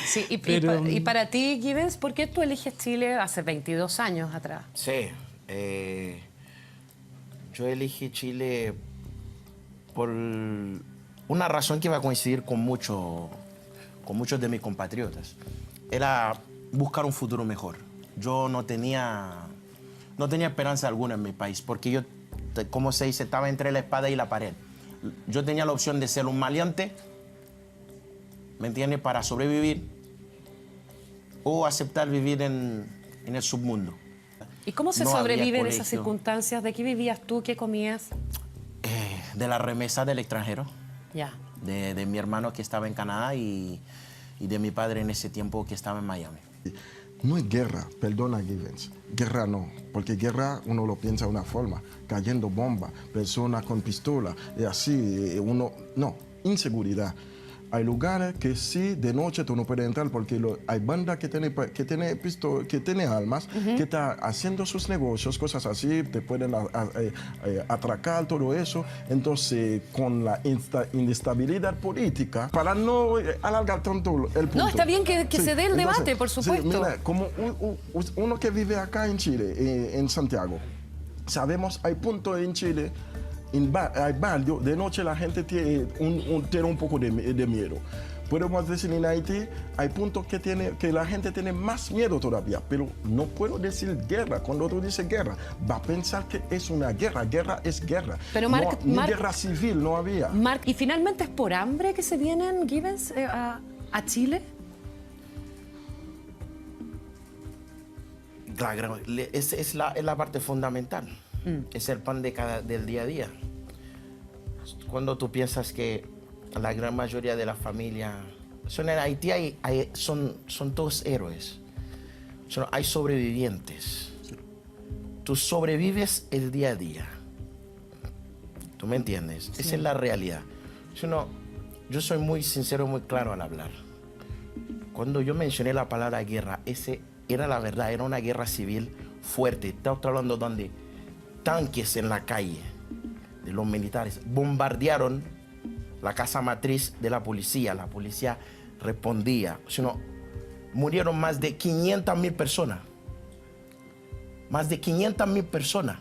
Sí, Pero, y para ti, Givens, ¿por qué tú eliges Chile hace 22 años atrás? Sí, yo elegí Chile por una razón que va a coincidir con muchos de mis compatriotas. Era buscar un futuro mejor. Yo no tenía esperanza alguna en mi país, porque yo, como se dice, estaba entre la espada y la pared. Yo tenía la opción de ser un maleante, ¿me entiendes?, para sobrevivir, o aceptar vivir en el submundo. ¿Y cómo se No había sobrevive en esas colegio. circunstancias? ¿De qué vivías tú? ¿Qué comías? De la remesa del extranjero, Ya. de mi hermano que estaba en Canadá y de mi padre en ese tiempo que estaba en Miami. No es guerra, perdona Givens, guerra no, porque guerra uno lo piensa de una forma, cayendo bomba, personas con pistola, y así, no, inseguridad. Hay lugares que sí, de noche tú no puedes entrar porque hay bandas que tiene armas, que están haciendo sus negocios, cosas así, te pueden atracar, todo eso. Entonces, con la inestabilidad política, para no alargar tanto el punto. No, está bien que Sí, se dé el debate, entonces, por supuesto. Sí, mira, como uno que vive acá en Chile, en Santiago, sabemos, hay puntos en Chile, hay barrios, de noche la gente tiene un poco de miedo. Podemos decir en Haití, hay puntos que la gente tiene más miedo todavía, pero no puedo decir guerra. Cuando tú dices guerra, va a pensar que es una guerra. Guerra es guerra. Pero Ni guerra civil no había. Marc, ¿y finalmente es por hambre que se vienen, Givens, a Chile? Es la parte fundamental. Es el pan del día a día. Cuando tú piensas que la gran mayoría de la familia... En Haití son todos héroes. Hay sobrevivientes. Tú sobrevives el día a día. ¿Tú me entiendes? Sí. Esa es la realidad. Yo soy muy sincero, muy claro al hablar. Cuando yo mencioné la palabra guerra, ese era la verdad, era una guerra civil fuerte. Estamos hablando donde tanques en la calle de los militares bombardearon la casa matriz de la policía respondía. Murieron más de 500,000 personas. Más de 500,000 personas.